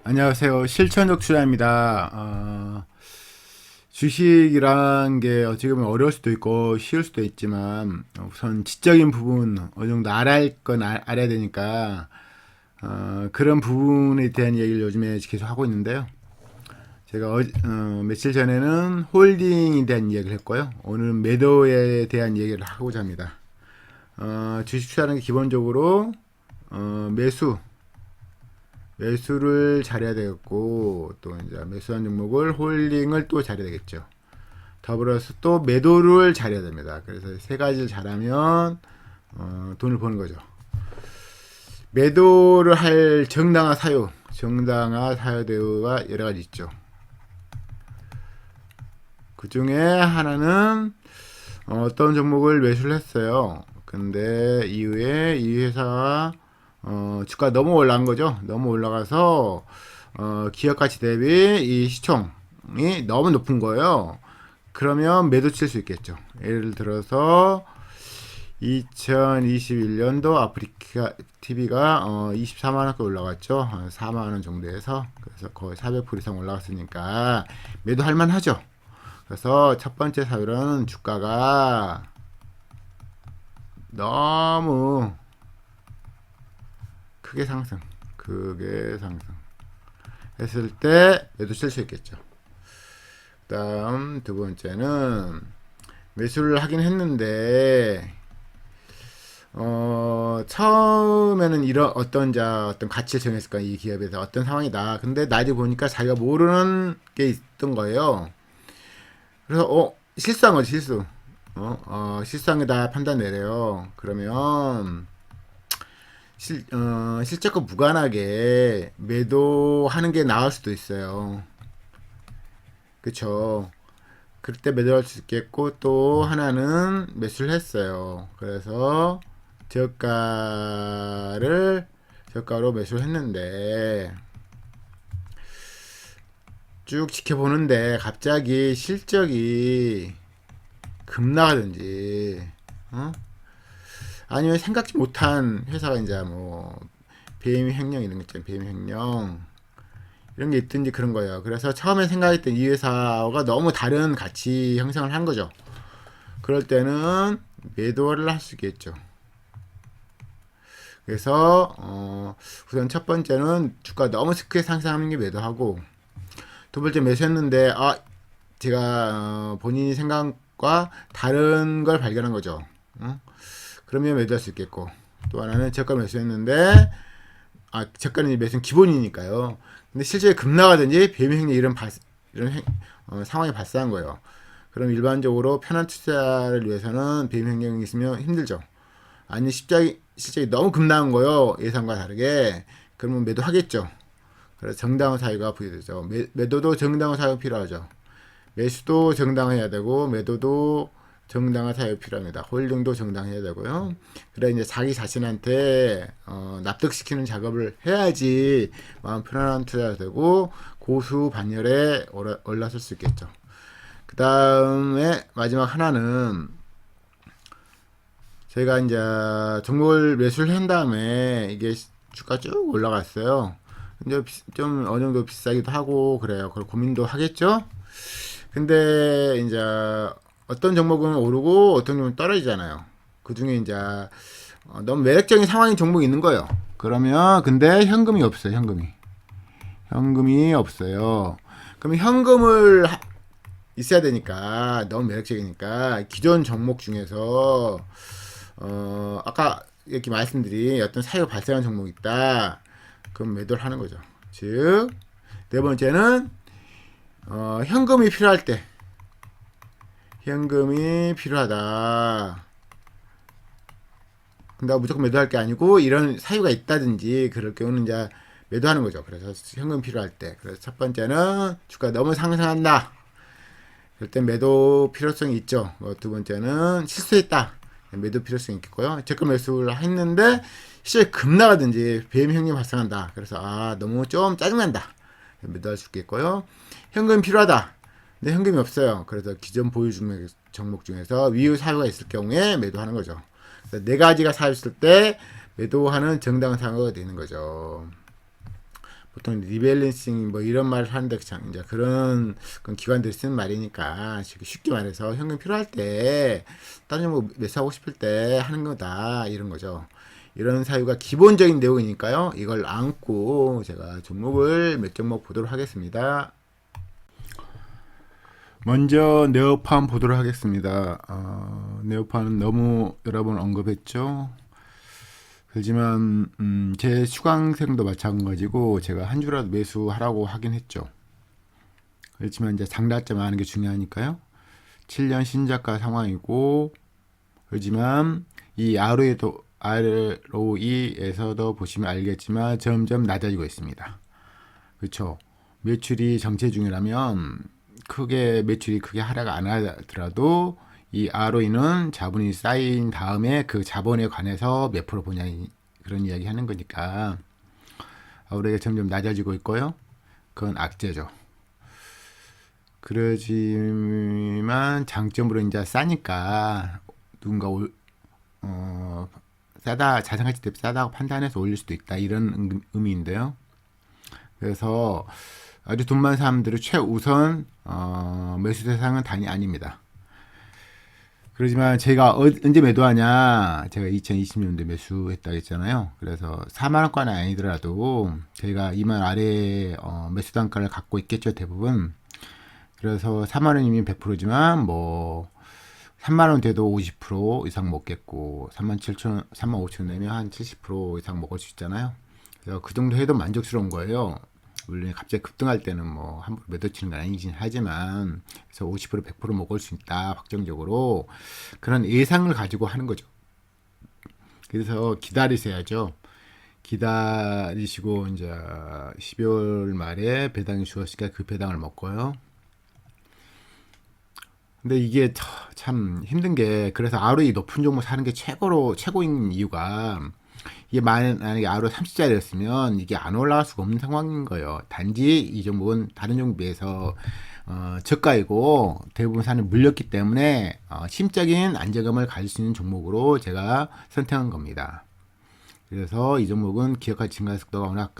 안녕하세요. 실천적 투자입니다. 주식이란 게 어찌 보면 어려울 수도 있고 쉬울 수도 있지만 우선 지적인 부분 어느 정도 알아야 할 건 알아야 되니까 그런 부분에 대한 얘기를 요즘에 계속 하고 있는데요. 제가 며칠 전에는 홀딩에 대한 이야기를 했고요. 오늘은 매도에 대한 얘기를 하고자 합니다. 주식 투자하는 게 기본적으로 매수를 잘해야 되겠고, 또 이제 매수한 종목을 홀딩을 또 잘해야 되겠죠. 더불어서 또 매도를 잘해야 됩니다. 그래서 세 가지를 잘하면 돈을 버는 거죠. 매도를 할 정당한 사유 대우가 여러 가지 있죠. 그 중에 하나는 어떤 종목을 매수를 했어요. 근데 이후에 이 회사가 주가 너무 올라간 거죠. 너무 올라가서 기업 가치 대비 이 시총이 너무 높은 거예요. 그러면 매도 칠 수 있겠죠. 예를 들어서 2021년도 아프리카 TV가 24만 원까지 올라갔죠. 한 4만 원 정도에서. 그래서 거의 400% 이상 올라갔으니까 매도할 만하죠. 그래서 첫 번째 사유는 주가가 너무 크게 상승 했을 때 매도 칠 수 있겠죠. 그 다음 두 번째는 매수를 하긴 했는데 처음에는 이런 어떤 가치를 정했을까, 이 기업에서 어떤 상황이다. 근데 나중에 보니까 자기가 모르는 게 있던 거예요. 그래서 실수한 거지, 실수. 실수한 게다 판단 내려요. 그러면 실적과 무관하게 매도하는 게 나을 수도 있어요. 그쵸? 그때 매도할 수 있겠고, 또 하나는 매수를 했어요. 그래서 저가로 매수를 했는데, 쭉 지켜보는데 갑자기 실적이 급나가든지, 아니면 생각지 못한 회사가 이제 뭐 배임 횡령 이런 거 있잖아요. 배임 횡령 이런 게 있든지 그런 거예요. 그래서 처음에 생각했던 이 회사가 너무 다른 가치 형성을 한 거죠. 그럴 때는 매도를 할 수 있겠죠. 그래서 우선 첫 번째는 주가 너무 크게 상승하는 게 매도하고, 두 번째 매수했는데 제가 본인이 생각과 다른 걸 발견한 거죠. 그러면 매도할 수 있겠고, 또 하나는 저가 매수했는데 저가는 매수는 기본이니까요. 근데 실제 급나가든지 배임행위 이런 상황이 발생한 거예요. 그럼 일반적으로 편한 투자를 위해서는 배임행위가 있으면 힘들죠. 아니 실적이 너무 급나간 거예요. 예상과 다르게. 그러면 매도하겠죠. 그래서 정당한 사유가 부여되죠. 매도도 정당한 사유가 필요하죠. 매수도 정당해야 되고 매도도 정당한 사유 필요합니다. 홀딩도 정당해야 되고요. 그래 이제 자기 자신한테 납득시키는 작업을 해야지 마음 편안한 투자가 되고 고수 반열에 올라설 수 있겠죠. 그 다음에 마지막 하나는, 제가 이제 종목을 매수를 한 다음에 이게 주가 쭉 올라갔어요. 이제 좀 어느 정도 비싸기도 하고 그래요. 그걸 고민도 하겠죠. 근데 이제 어떤 종목은 오르고 어떤 종목은 떨어지잖아요. 그 중에 이제 너무 매력적인 상황인 종목이 있는 거예요. 그러면 근데 현금이 없어요. 현금이 없어요. 그럼 현금을 있어야 되니까, 너무 매력적이니까 기존 종목 중에서 아까 이렇게 말씀드린 어떤 사유가 발생한 종목이 있다. 그럼 매도를 하는 거죠. 즉, 네 번째는 현금이 필요하다. 근데 무조건 매도할 게 아니고 이런 사유가 있다든지 그럴 경우는 이제 매도하는 거죠. 그래서 현금 필요할 때. 그래서 첫 번째는 주가 너무 상승한다. 그럴 때 매도 필요성이 있죠. 두 번째는 실수했다. 매도 필요성이 있겠고요. 저가 매수를 했는데 실제 급나가든지 배임 현금이 발생한다. 그래서 너무 좀 짜증난다. 매도할 수 있겠고요. 현금이 필요하다. 근데 현금이 없어요. 그래서 기존 보유 종목 중에서 위의 사유가 있을 경우에 매도하는 거죠. 그래서 네 가지가 사유있을 때 매도하는 정당한 상황이 되는 거죠. 보통 리밸런싱 뭐 이런 말을 하는데 이제 그런 기관들이 쓰는 말이니까 쉽게 말해서 현금 필요할 때 다른 종목 매수하고 싶을 때 하는 거다 이런 거죠. 이런 사유가 기본적인 내용이니까요. 이걸 안고 제가 종목을 몇 종목 보도록 하겠습니다. 먼저 네오판 보도록 하겠습니다. 네오판은 너무 여러 번 언급했죠. 그렇지만 제 수강생도 마찬가지고 제가 한 주라도 매수하라고 하긴 했죠. 그렇지만 이제 장단점 아는 게 중요하니까요. 7년 신저가 상황이고, 그렇지만 이 ROE에서도 보시면 알겠지만 점점 낮아지고 있습니다. 그렇죠. 매출이 정체 중이라면 매출이 크게 하락 안 하더라도 이 ROE는 자본이 쌓인 다음에 그 자본에 관해서 몇 프로 보냐 그런 이야기 하는 거니까 ROE가 점점 낮아지고 있고요. 그건 악재죠. 그러지만 장점으로 이제 싸니까 누군가 싸다 자산가치 대비 싸다고 판단해서 올릴 수도 있다 이런 의미인데요. 그래서 아주 돈 많은 사람들의 최우선 매수 대상은 단위 아닙니다. 그렇지만 제가 언제 매도하냐, 제가 2020년도에 매수했다고 했잖아요. 그래서 4만원권은 아니더라도 저희가 2만 아래 매수 단가를 갖고 있겠죠, 대부분. 그래서 4만원이면 100%지만 뭐 3만원 돼도 50% 이상 먹겠고 37,000원, 35,000원 내면 한 70% 이상 먹을 수 있잖아요. 그래서 그 정도 해도 만족스러운 거예요. 물론 갑자기 급등할 때는 뭐 함부로 매도 치는 건 아니긴 하지만, 그래서 50% 100% 먹을 수 있다 확정적으로 그런 예상을 가지고 하는 거죠. 그래서 기다리셔야죠. 기다리시고 이제 12월 말에 배당이 주었으니까 그 배당을 먹고요. 근데 이게 참 힘든 게, 그래서 ROE 높은 종목 사는 게 최고인 이유가, 이게 만약에 ROE 30짜리였으면 이게 안 올라갈 수가 없는 상황인 거예요. 단지 이 종목은 다른 종목에 비해서 저가이고 대부분 사는 물렸기 때문에 심적인 안정감을 가질 수 있는 종목으로 제가 선택한 겁니다. 그래서 이 종목은 기업가치 증가 속도가 워낙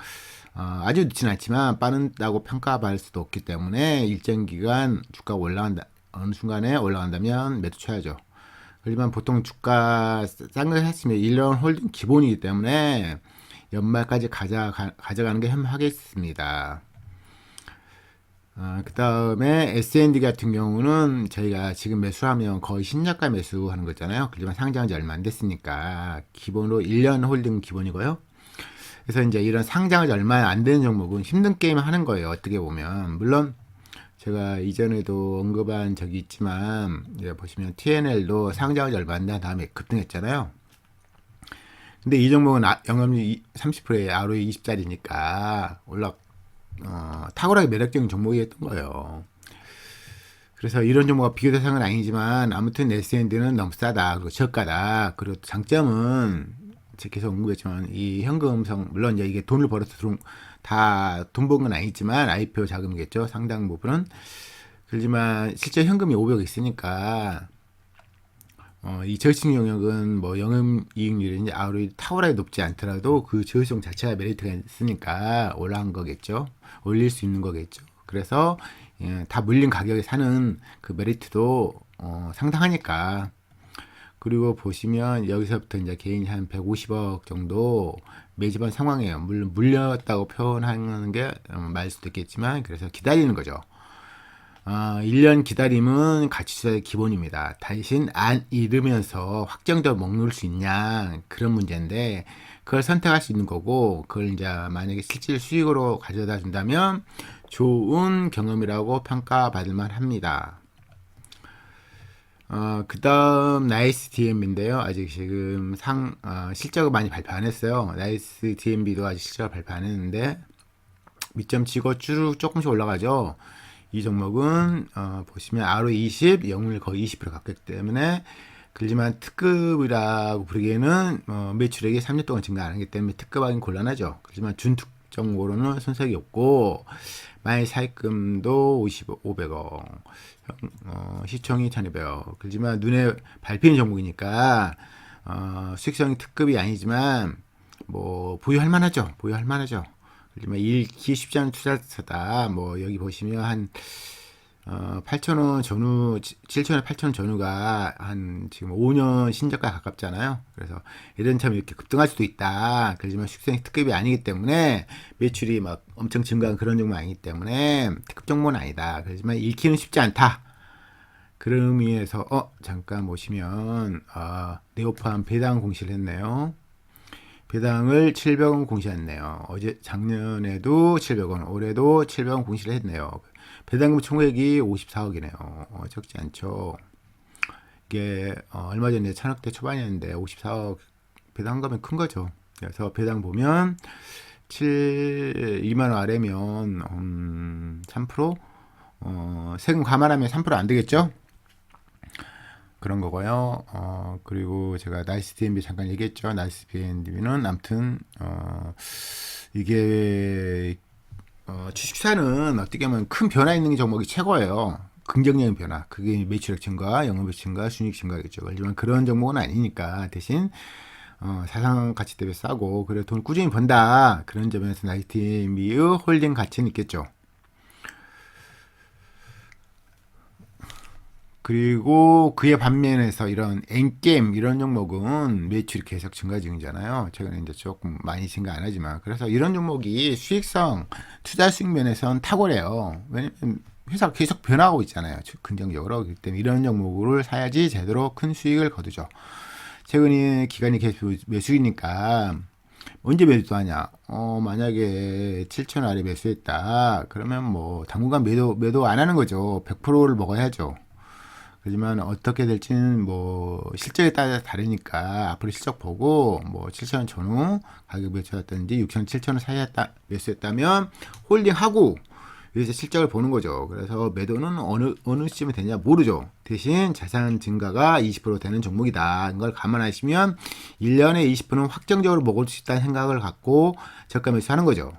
아주 늦진 않지만 빠르다고 평가받을 수도 없기 때문에 일정 기간 주가가 어느 순간에 올라간다면 매도 쳐야죠. 하지만 보통 주가 싼 거 했으면 1년 홀딩 기본이기 때문에 연말까지 가져가는 게 현명하겠습니다. 그 다음에 S&D 같은 경우는 저희가 지금 매수하면 거의 신저가 매수하는 거잖아요. 하지만 상장한 지 얼마 안 됐으니까 기본으로 1년 홀딩 기본이고요. 그래서 이제 이런 상장한 지 얼마 안 되는 종목은 힘든 게임 하는 거예요. 어떻게 보면. 물론 제가 이전에도 언급한 적이 있지만, 보시면 TNL도 상장을 얼마 안 된 다음에 급등했잖아요. 근데 이 종목은 영업률 30%에 ROE 20짜리니까 탁월하게 매력적인 종목이었던 거예요. 그래서 이런 종목과 비교 대상은 아니지만 아무튼 S&D는 너무 싸다, 그리고 저가다. 그리고 장점은 제가 계속 언급했지만 이 현금성, 물론 이제 이게 돈을 벌어서 다 돈 번 건 아니지만 IPO 자금이겠죠, 상당 부분은. 그렇지만 실제 현금이 500 있으니까 이 저시중 영역은 뭐 영업이익률이 ROE 탁월하게 높지 않더라도 그 저시중 자체가 메리트가 있으니까 올라간 거겠죠, 올릴 수 있는 거겠죠. 그래서 다 물린 가격에 사는 그 메리트도 상당하니까. 그리고 보시면 여기서부터 이제 개인이 한 150억 정도 매집한 상황이에요. 물론 물렸다고 표현하는 게 맞을 수도 있겠지만, 그래서 기다리는 거죠. 1년 기다림은 가치투자의 기본입니다. 대신 안 잃으면서 확정적으로 먹을 수 있냐, 그런 문제인데, 그걸 선택할 수 있는 거고, 그걸 이제 만약에 실질 수익으로 가져다 준다면 좋은 경험이라고 평가받을 만합니다. 그 다음 나이스 DMB인데요. 아직 지금 실적을 많이 발표 안 했어요. 나이스 DMB도 아직 실적을 발표 안 했는데 밑점 치고 쭉 조금씩 올라가죠. 이 종목은 보시면 ROE 20, 영업률 거의 20% 가깝기 때문에, 그렇지만 특급이라고 부르기에는 매출액이 3년 동안 증가 안 하기 때문에 특급하기는 곤란하죠. 그렇지만 준특정으로는 손색이 없고, 마이 사익금도 500억, 시총이 1200억. 그렇지만 눈에 밟히는 종목이니까 수익성이 특급이 아니지만 뭐 보유할 만하죠. 하지만 잃기 쉽지 않은 투자처다. 뭐 여기 보시면 한 8,000원 전후, 7,000원, 8,000원 전후가 한 지금 5년 신저가 가깝잖아요. 그래서 예전처럼 이렇게 급등할 수도 있다. 그렇지만 수익성이 특급이 아니기 때문에 매출이 막 엄청 증가한 그런 종목은 아니기 때문에 특급 종목은 아니다. 그렇지만 잃기는 쉽지 않다. 그런 의미에서 잠깐 보시면 네오팜 배당 공시를 했네요. 배당을 700원 공시했네요. 어제 작년에도 700원, 올해도 700원 공시를 했네요. 배당금 총액이 54억이네요. 적지 않죠. 이게 얼마 전에 1000억대 초반이었는데 54억 배당금이 큰 거죠. 그래서 배당 보면 2만 원 아래면 3% 세금 감안하면 3% 안 되겠죠? 그런 거고요. 그리고 제가 나이스 DNB 잠깐 얘기했죠. 나이스 DNB는 아무튼 이게 주식사는 어떻게 보면 큰 변화 있는 종목이 최고예요. 긍정적인 변화. 그게 매출액 증가, 영업이익 증가, 순이익 증가겠죠. 하지만 그런 종목은 아니니까 대신 자산 가치 대비 싸고 그래 돈 꾸준히 번다. 그런 점에서 나이스 DNB의 홀딩 가치는 있겠죠. 그리고 그의 반면에서 이런 엔게임 이런 종목은 매출이 계속 증가 중이잖아요. 최근에 이제 조금 많이 증가 안 하지만 그래서 이런 종목이 수익성 투자 수익 면에서는 탁월해요. 왜냐면 회사가 계속 변하고 있잖아요. 긍정적으로. 그렇기 때문에 이런 종목을 사야지 제대로 큰 수익을 거두죠. 최근에 기간이 계속 매수이니까 언제 매도하냐? 만약에 7천 아래 매수했다. 그러면 뭐 당분간 매도 안 하는 거죠. 100%를 먹어야죠. 하지만 어떻게 될지는 뭐 실적에 따라 다르니까 앞으로 실적 보고 뭐 7,000원 전후 가격 매수했다든지 6,000원, 7,000원 사이에 매수했다면 홀딩하고 여기서 실적을 보는 거죠. 그래서 매도는 어느 시점에 되냐 모르죠. 대신 자산 증가가 20% 되는 종목이다. 이걸 감안하시면 1년에 20%는 확정적으로 먹을 수 있다는 생각을 갖고 저가 매수하는 거죠.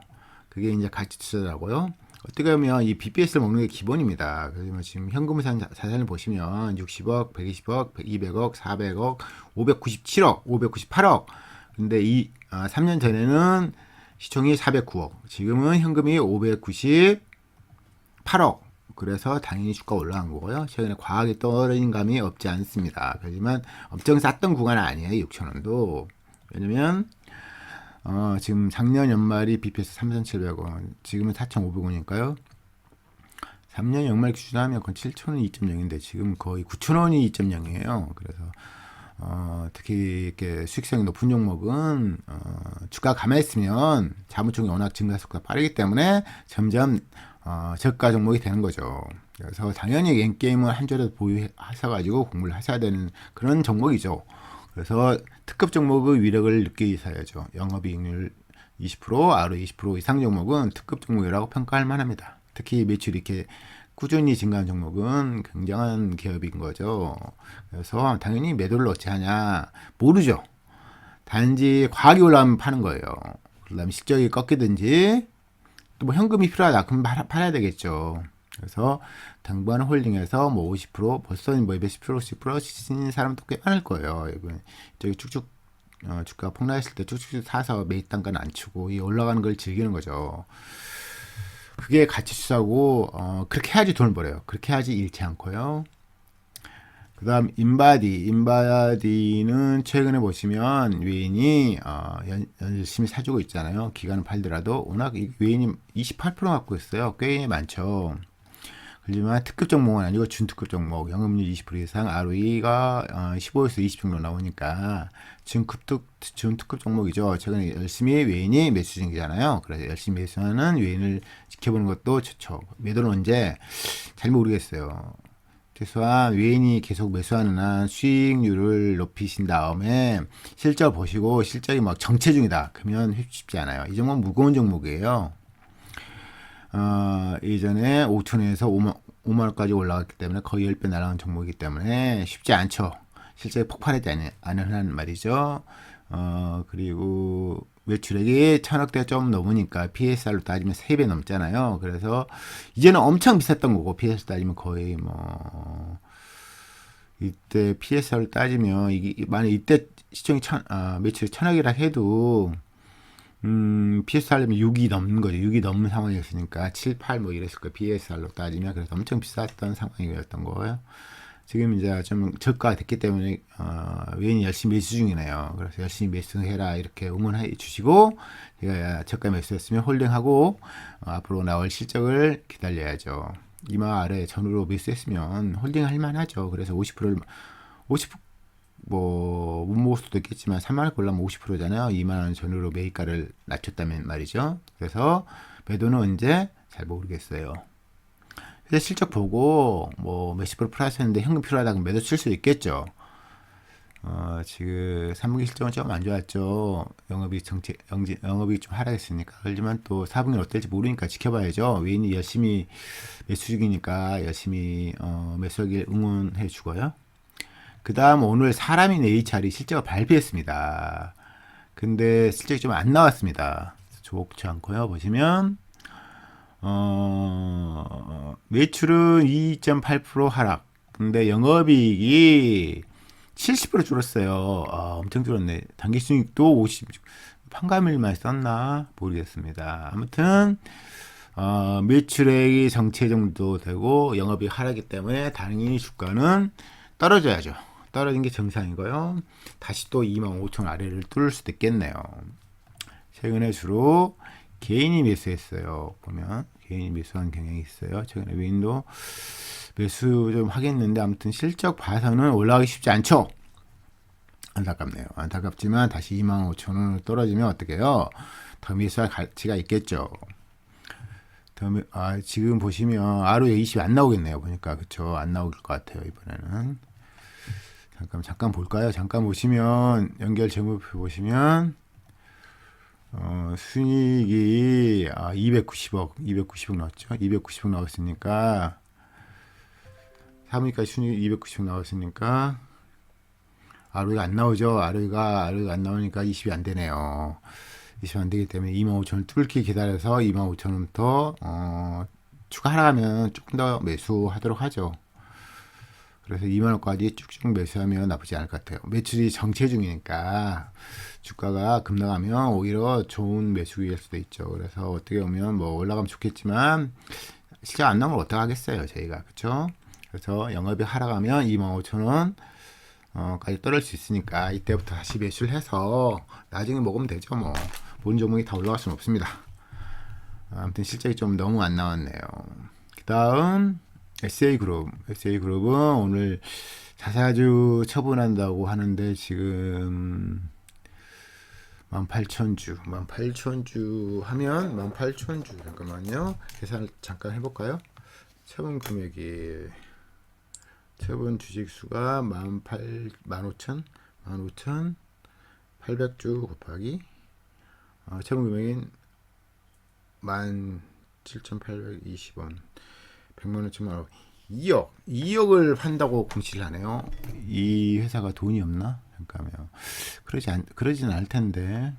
그게 이제 가치 투자라고요. 어떻게 보면 이 BPS를 먹는 게 기본입니다. 그래서 지금 현금 자산을 보시면 60억, 120억, 200억, 400억, 597억, 598억. 근데 3년 전에는 시총이 409억. 지금은 현금이 598억. 그래서 당연히 주가 올라간 거고요. 최근에 과하게 떨어진 감이 없지 않습니다. 하지만 엄청 쌌던 구간은 아니에요. 6,000원도. 왜냐면 지금 작년 연말이 BPS 3,700원, 지금은 4,500원이니까요. 3년 연말 기준하면 그건 7,000원 2.0인데 지금 거의 9,000원이 2.0이에요. 그래서 특히 이렇게 수익성이 높은 종목은 주가 가만있으면 자본총이 워낙 증가 속도가 빠르기 때문에 점점 저가 종목이 되는 거죠. 그래서 당연히 엔게임은 한 줄에도 보유하셔가지고 공부를 하셔야 되는 그런 종목이죠. 그래서 특급 종목의 위력을 느끼기 위해서야죠. 영업이익률 20%, ROE 20% 이상 종목은 특급 종목이라고 평가할 만합니다. 특히 매출이 이렇게 꾸준히 증가한 종목은 굉장한 기업인 거죠. 그래서 당연히 매도를 어찌 하냐 모르죠. 단지 과하게 올라가면 파는 거예요. 그다음에 실적이 꺾이든지 또 뭐 현금이 필요하다 그럼 팔아야 되겠죠. 그래서 당분간 홀딩해서 뭐 50% 벌써 뭐 몇십 프로씩 풀어주시는 사람도 꽤 많을 거예요. 저기 쭉쭉 주가 폭락했을 때 쭉쭉 사서 매입 단가는 안 치고 이 올라가는 걸 즐기는 거죠. 그게 가치 투자고 그렇게 해야지 돈을 벌어요. 그렇게 해야지 잃지 않고요. 그 다음 인바디는 최근에 보시면 외인이 열심히 사주고 있잖아요. 기간은 팔더라도 워낙 외인이 28% 갖고 있어요. 꽤 많죠. 하지만 특급 종목은 아니고 준특급 종목, 영업률 20% 이상, ROE가 15에서 20 정도 나오니까 준특급 종목이죠. 최근에 열심히 외인이 매수 중이잖아요. 그래서 열심히 매수하는 외인을 지켜보는 것도 좋죠. 매도는 언제? 잘 모르겠어요. 최소한 외인이 계속 매수하는 한 수익률을 높이신 다음에 실적 보시고 실적이 막 정체 중이다. 그러면 쉽지 않아요. 이 종목은 무거운 종목이에요. 예전에 5천원에서 5만원까지 올라갔기 때문에 거의 10배 날아간 종목이기 때문에 쉽지 않죠. 실제 폭발하지 않은 말이죠. 그리고 매출액이 1,000억대 좀 넘으니까 PSR로 따지면 3배 넘잖아요. 그래서 이제는 엄청 비쌌던 거고 PSR 따지면 거의 뭐 이때 PSR 따지면 이게 만약 이때 시총이 매출이 1,000억이라 해도 PSR 하려면 6이 넘는 거죠. 6이 넘는 상황이었으니까 7, 8 뭐 이랬을 거예요. PSR로 따지면. 그래서 엄청 비쌌던 상황이었던 거예요. 지금 이제 좀 저가가 됐기 때문에 외인이 열심히 매수 중이네요. 그래서 열심히 매수해라 이렇게 응원해 주시고, 제가 저가 매수했으면 홀딩하고 앞으로 나올 실적을 기다려야죠. 이마 아래 전후로 매수했으면 홀딩할 만하죠. 그래서 50%를 50 뭐 못 먹을 수도 있겠지만 3만 원 골라면 50%잖아요. 2만 원 전후로 매입가를 낮췄다면 말이죠. 그래서 매도는 언제 잘 모르겠어요. 근데 실적 보고 뭐 몇십 프로 플러스 했는데 현금 필요하다고 매도 칠 수 있겠죠. 지금 3분기 실적은 좀 안 좋았죠. 영업이 영업이 좀 하락했으니까. 하지만 또 4분기는 어떨지 모르니까 지켜봐야죠. 외인이 열심히 매수 중이니까 열심히 매수하길 응원해 주고요. 그 다음 오늘 사람인 HR이 실적을 발표했습니다. 근데 실적이 좀 안 나왔습니다. 좋지 않고요. 보시면 매출은 2.8% 하락. 근데 영업이익이 70% 줄었어요. 엄청 줄었네. 당기순이익도 50, 판가밀만 썼나 모르겠습니다. 아무튼 매출액이 정체 정도 되고 영업이익 하락이기 때문에 당연히 주가는 떨어져야죠. 떨어진 게 정상이고요. 다시 또 25,000원 아래를 뚫을 수도 있겠네요. 최근에 주로 개인이 매수했어요. 보면 개인이 매수한 경향이 있어요. 최근에 외인도 매수 좀 하겠는데 아무튼 실적 봐서는 올라가기 쉽지 않죠. 안타깝네요. 안타깝지만 다시 25,000원으로 떨어지면 어떻게 해요? 더 매수할 가치가 있겠죠. 지금 보시면 ROE 20 안 나오겠네요. 보니까 그쵸? 안 나올 것 같아요. 이번에는. 잠깐 볼까요? 잠깐 보시면 연결 재무표 보시면 순이익이 290억 나왔죠. 290억 나왔으니까 3위까지 순이익 290억 나왔으니까 ROE가 안 나오죠. ROE가 안 나오니까 20이 안 되네요. 20 안 되기 때문에 25,000원 뚫기 기다려서 25,000원부터 추가 하락하면 조금 더 매수하도록 하죠. 그래서 2만원까지 쭉쭉 매수하면 나쁘지 않을 것 같아요. 매출이 정체 중이니까 주가가 급락하면 오히려 좋은 매수기일 수도 있죠. 그래서 어떻게 보면 뭐 올라가면 좋겠지만 실적 안 나오면 어떡하겠어요 저희가. 그쵸? 그래서 영업이 하락하면 25,000원 까지 떨어질 수 있으니까 이때부터 다시 매수를 해서 나중에 먹으면 되죠. 뭐 모든 종목이 다 올라갈 수는 없습니다. 아무튼 실적이 좀 너무 안 나왔네요. 그 다음 SA그룹은 오늘 자사주 처분한다고 하는데 지금 18,000주 하면 18,000주 잠깐만요. 계산을 잠깐 해볼까요? 처분 금액이 처분 주식 수가 15,800주 곱하기 처분 금액인 17,820원 100만원쯤 2억을 판다고 공시를 하네요. 이 회사가 돈이 없나? 잠깐만요. 그러진 않을 텐데.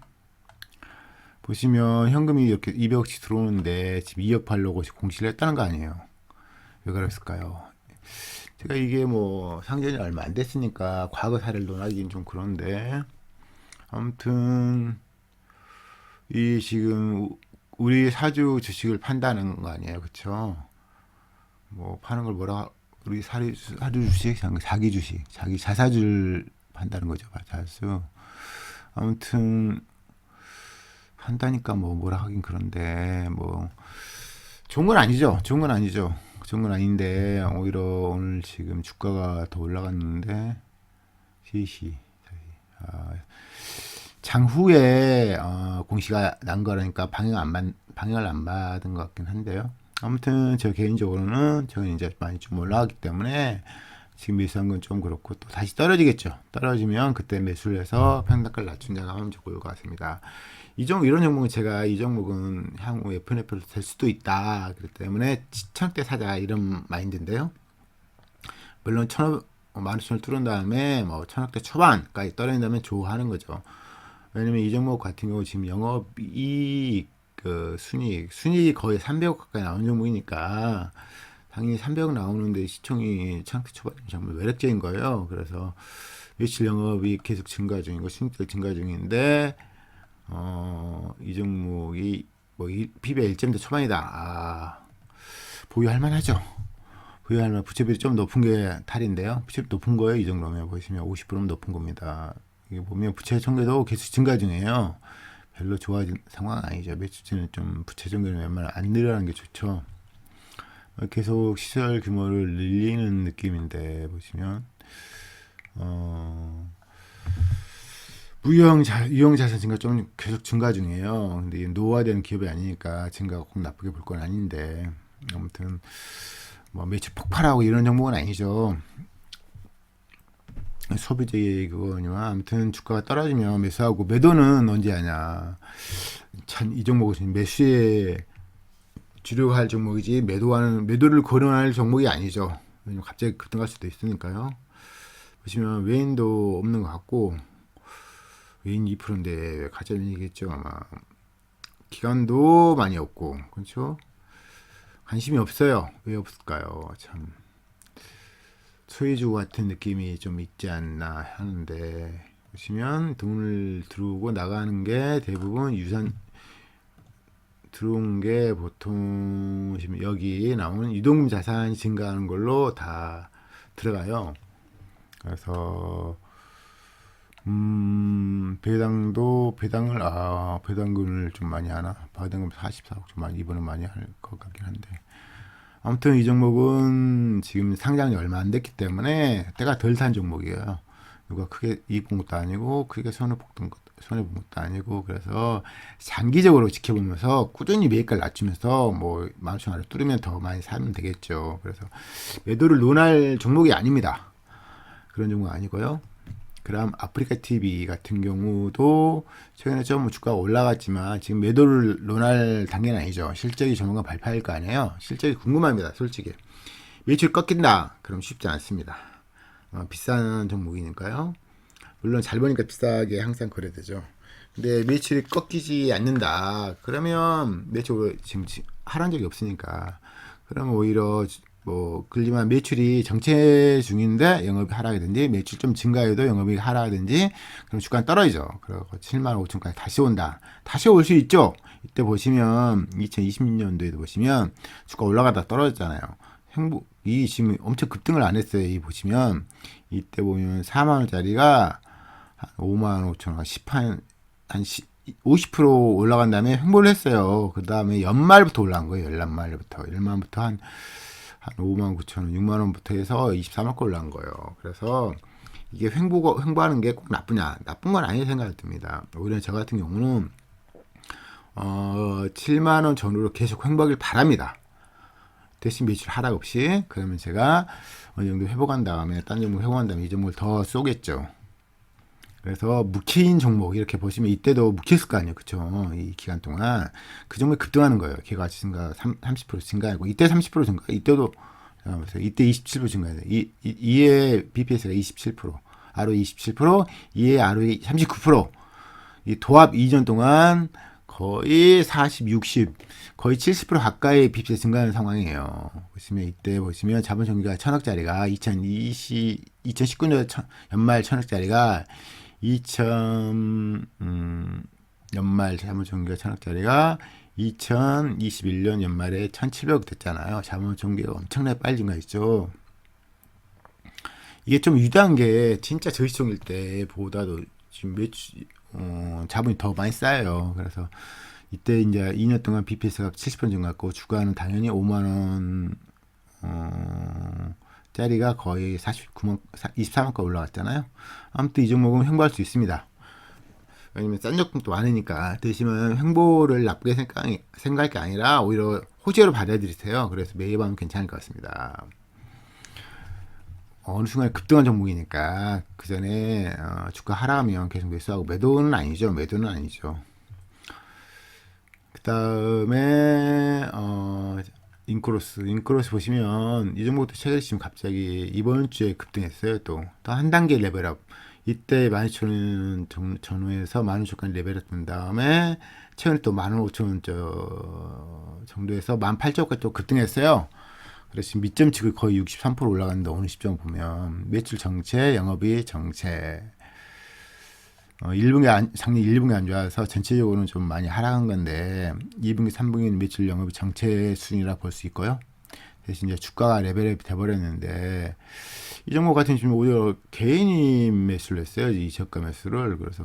보시면 현금이 이렇게 200억씩 들어오는데 지금 2억 팔려고 공시를 했다는 거 아니에요. 왜 그랬을까요? 제가 이게 뭐 상전이 얼마 안 됐으니까 과거 사례를 논하기는 좀 그런데 아무튼 이 지금 우리 사주 주식을 판다는 거 아니에요. 그쵸? 뭐 파는 걸 우리 사주 주식, 자기 주식, 자기 자사주를 판다는 거죠. 자수. 아무튼 한다니까 뭐라 하긴 그런데 뭐 좋은 건 아니죠. 좋은 건 아닌데 오히려 오늘 지금 주가가 더 올라갔는데 장후에 공시가 난 거라니까 방영을 안 받은 것 같긴 한데요. 아무튼 저 개인적으로는 저는 이제 많이 좀 올라갔기 때문에 지금 매수한 건 좀 그렇고 또 다시 떨어지겠죠. 떨어지면 그때 매수를 해서 평단가를 낮춘 자가 하면 좋을 것 같습니다. 이런 종목은 제가 이 종목은 향후 FNF로 될 수도 있다. 그렇기 때문에 1,000대 사자 이런 마인드인데요. 물론 15,000을 뚫은 다음에 뭐 1,000억대 초반까지 떨어진다면 좋아하는 거죠. 왜냐면 이 종목 같은 경우 지금 영업이익 순이익이 거의 300억 가까이 나오는 종목이니까 당연히 300억 나오는데 시총이 1,000대 초반이면 정말 매력적인 거예요. 그래서 며칠 영업이 계속 증가 중이고 순이익 증가 중인데 이 종목이 뭐 PBR 1.대 초반이다. 보유할 만하죠. 보유할 만 부채비율이 좀 높은 게 탈인데요. 부채비 높은 거예요. 이 정도면 보시면 50%면 높은 겁니다. 이게 보면 부채 총계도 계속 증가 중이에요. 별로 좋아진 상황은 아니죠. 매출치는 좀 부채 종계는 웬만하면 안 늘어나는 게 좋죠. 계속 시설 규모를 늘리는 느낌인데 보시면 유형 자산 증가 좀 계속 증가 중이에요. 근데 노화되는 기업이 아니니까 증가가 꼭 나쁘게 볼 건 아닌데 아무튼 뭐 매출 폭발하고 이런 종목은 아니죠. 소비재 그거니와 아무튼 주가가 떨어지면 매수하고 매도는 언제 하냐. 참 이 종목은 매수에 주력할 종목이지 매도를 거론할 종목이 아니죠. 왜냐면 갑자기 급등할 수도 있으니까요. 보시면 외인도 없는 것 같고 외인 2%인데 가짜이겠죠 아마. 기관도 많이 없고 그렇죠. 관심이 없어요. 왜 없을까요? 참 소유주 같은 느낌이 좀 있지 않나 하는데 보시면 돈을 들어오고 나가는 게 대부분 유산 들어온 게 보통 여기 나오는 유동금 자산이 증가하는 걸로 다 들어가요. 그래서 배당금을 좀 많이 하나? 배당금 44억 좀 많이 이번에 많이 할 것 같긴 한데 아무튼 이 종목은 지금 상장이 얼마 안 됐기 때문에 때가 덜 탄 종목이에요. 누가 크게 이익 본 것도 아니고 크게 손해 본 것도 아니고 그래서 장기적으로 지켜보면서 꾸준히 매입가를 낮추면서 뭐 15,000원을 뚫으면 더 많이 사면 되겠죠. 그래서 매도를 논할 종목이 아닙니다. 그런 종목 아니고요. 그럼 아프리카 TV 같은 경우도 최근에 좀 주가가 올라갔지만 지금 매도를 논할 단계는 아니죠. 실적이 조만간 발표할 거 아니에요. 실적이 궁금합니다. 솔직히 매출 꺾인다. 그럼 쉽지 않습니다. 비싼 종목이니까요. 물론 잘 보니까 비싸게 항상 거래되죠. 근데 매출이 꺾이지 않는다. 그러면 매출 지금 하락한 적이 없으니까 그러면 오히려 뭐 그렇지만 매출이 정체 중인데 영업이 하락이든지 매출 좀 증가해도 영업이 하락이든지 그럼 주가는 떨어지죠. 그리고 7만 5천까지 다시 온다. 다시 올 수 있죠. 이때 보시면 2020년도에도 보시면 주가 올라가다 떨어졌잖아요. 행복이 지금 엄청 급등을 안 했어요. 이 보시면 이때 보면 4만 원짜리가 한 5만 5천 원, 50% 올라간 다음에 횡보를 했어요. 그 다음에 연말부터 올라간 거예요. 연말부터 한 5만 9천 원, 6만 원부터 해서 23만 건 올라간 거예요. 그래서 이게 횡보하는 게 꼭 나쁘냐? 나쁜 건 아니라고 생각이 듭니다. 오히려 저 같은 경우는 7만 원 전후로 계속 횡보하길 바랍니다. 대신 매출 하락 없이 그러면 제가 어느 정도 회복한 다음에 딴 종목 회복한 다음에 이 종목을 더 쏘겠죠. 그래서 묵힌 종목 이렇게 보시면 이때도 묵혔을 거 아니에요. 그쵸? 이 기간 동안 그 종목이 급등하는 거예요. 기가가치 증가 30% 증가하고 이때 30% 증가 이때도 이때 27% 증가해요. 이에 BPS가 27% ROE 27% 이에 ROE 39% 이 도합 2년 동안 거의 40, 60 거의 70% 가까이 BPS 증가하는 상황이에요. 보시면 이때 보시면 자본총계가 1,000억짜리가 2019년 연말 1,000억짜리가 연말 자본총계가 1,000억짜리가 2021년 연말에 1,700억 됐잖아요. 자본총계가 엄청나게 빨리 증가했죠. 이게 좀 유리한 게 진짜 저시총일 때보다도 지금 자본이 더 많이 쌓여요. 그래서 이때 이제 2년 동안 BPS가 70% 증가했고 주가는 당연히 5만 원 짜리가 거의 23만까지 올라갔잖아요. 아무튼 이 종목은 횡보할 수 있습니다. 왜냐면 싼 적금도 많으니까 드시면 횡보를 나쁘게 생각할 게 아니라 오히려 호재로 받아들이세요. 그래서 매입하면 괜찮을 것 같습니다. 어느 순간에 급등한 종목이니까 그 전에 주가 하락하면 계속 매수하고 매도는 아니죠. 그 다음에 인크로스 보시면 이 종목도 최근 지금 갑자기 이번 주에 급등했어요. 또 한 단계 레벨업. 이때 12,000원 전후에서 15,000원까지 레벨업 된 다음에 최근에 또 15,000원 정도에서 18,000원까지 또 급등했어요. 그래서 지금 밑점치고 거의 63% 올라갔는데 오늘 시점 보면 매출 정체, 영업이익 정체. 작년 1분기 안 좋아서 전체적으로는 좀 많이 하락한 건데 2분기, 3분기 매출 영업이 정체 수준이라 볼 수 있고요. 대신 이제 주가가 레벨업이 돼버렸는데 이 종목 같은 경우는 오히려 개인이 매수를 했어요. 이 저가 매수를. 그래서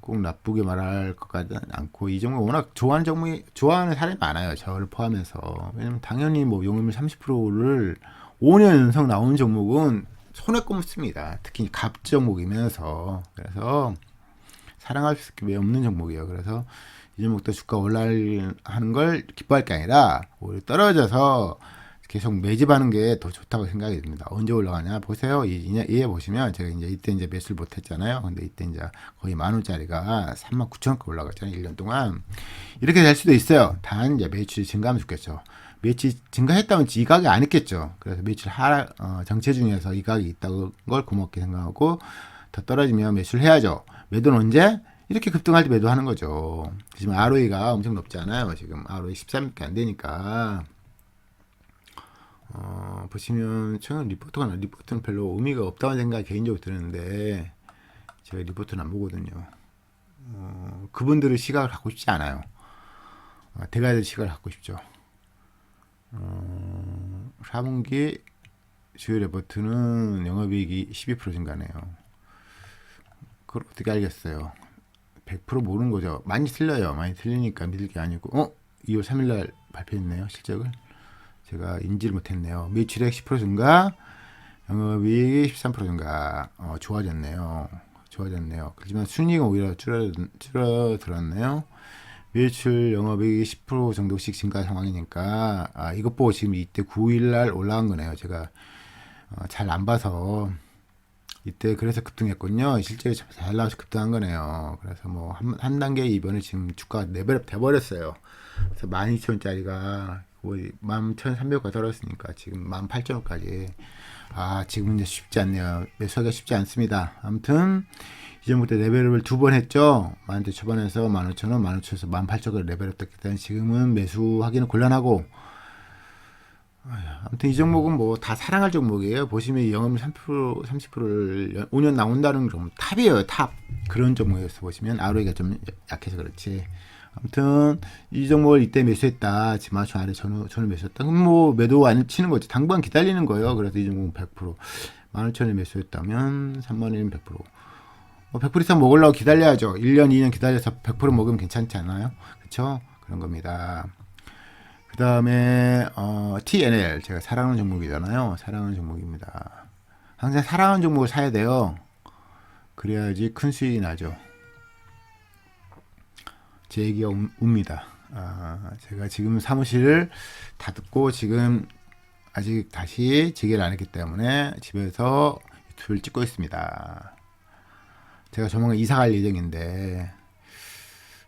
꼭 나쁘게 말할 것 같지는 않고 이 종목 워낙 좋아하는 사람이 많아요. 저를 포함해서. 왜냐면 당연히 뭐 용익률 30%를 5년 연속 나오는 종목은 손에 꼽습니다. 특히 갑 종목이면서. 그래서 사랑할 수밖에 없는 종목이에요. 그래서 이 종목도 주가 올라가는 걸 기뻐할 게 아니라 오히려 떨어져서 계속 매집하는 게 더 좋다고 생각이 듭니다. 언제 올라가냐 보세요. 이해 보시면 제가 이때 매수를 못했잖아요. 근데 이때 거의 10,000원짜리가 39,000원까지 올라갔잖아요. 1년 동안 이렇게 될 수도 있어요. 단 매출이 증가하면 좋겠죠. 매출 증가했다면 이 가격이 안 있겠죠. 그래서 매출 정체 중에서 이 가격이 있다는 걸 고맙게 생각하고 더 떨어지면 매수를 해야죠. 매도는 언제? 이렇게 급등할 때 매도하는 거죠. 지금 ROE가 엄청 높지 않아요. 지금 ROE 13밖에 안 되니까. 보시면 저는 리포트는 별로 의미가 없다는 생각이 개인적으로 드는데 제가 리포트는 안 보거든요. 그분들의 시각을 갖고 싶지 않아요. 대가들 시각을 갖고 싶죠. 4분기 주요 리포트는 영업이익이 12% 증가네요. 그걸 어떻게 알겠어요? 100% 모르는 거죠. 많이 틀려요. 많이 틀리니까 믿을 게 아니고 2월 3일날 발표했네요. 실적을. 제가 인지를 못했네요. 매출액 10% 증가, 영업이익 13% 증가. 좋아졌네요. 그렇지만 순이익은 오히려 줄어들었네요. 매출, 영업이익이 10% 정도씩 증가 상황이니까 이것 보고 지금 이때 9일날 올라간 거네요. 제가 잘 안 봐서 이때 그래서 급등했군요. 실제 잘 나와서 급등한 거네요. 그래서 뭐 한 단계 이번에 지금 주가가 레벨업 돼버렸어요. 그래서 12,000원짜리가 거의 11,300원까지 떨어졌으니까 지금 18,000원까지. 지금은 이제 쉽지 않네요. 매수하기가 쉽지 않습니다. 아무튼 이전부터 레벨업을 2번 했죠. 10,000원 초반에서 15,000원, 15,000원에서 18,000원 레벨업 됐기 때문에 지금은 매수하기는 곤란하고. 아무튼 이 종목은 뭐 다 사랑할 종목이에요. 보시면 영업률 30%를 5년 나온다는 종 탑이에요. 탑. 그런 종목에서 보시면 ROE가 좀 약해서 그렇지. 아무튼 이 종목을 이때 매수했다. 지금 10,000원 아래 전후 매수했다. 그럼 뭐 매도 안 치는 거지. 당분 기다리는 거예요. 그래서 이 종목은 100%. 15,000원에 매수했다면 3만원이면 100%. 100% 이상 먹으려고 기다려야죠. 1년, 2년 기다려서 100% 먹으면 괜찮지 않아요? 그쵸? 그런 겁니다. 그 다음에 TNL. 제가 사랑하는 종목이잖아요. 사랑하는 종목입니다. 항상 사랑하는 종목을 사야 돼요. 그래야지 큰 수익이 나죠. 제 얘기가 옵니다. 제가 지금 사무실을 닫고 지금 아직 다시 재개를 안 했기 때문에 집에서 유튜브를 찍고 있습니다. 제가 조만간 이사 갈 예정인데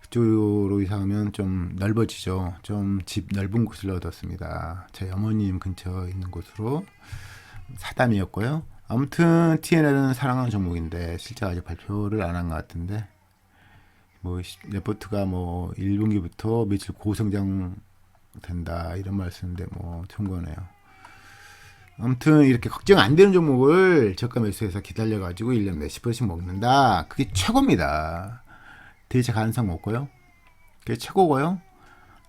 그쪽으로 이사 가면 좀 넓어지죠. 좀 집 넓은 곳을 얻었습니다. 제 어머님 근처에 있는 곳으로 사담이었고요. 아무튼 TNL은 사랑하는 종목인데 실제 아직 발표를 안 한 것 같은데 뭐 레포트가 뭐 1분기부터 매출 고성장 된다 이런 말씀인데 뭐 좋은 거네요. 아무튼 이렇게 걱정 안 되는 종목을 저가 매수해서 기다려가지고 1년 몇십 %씩 먹는다. 그게 최고입니다. 대체 가능성 없고요. 그게 최고고요.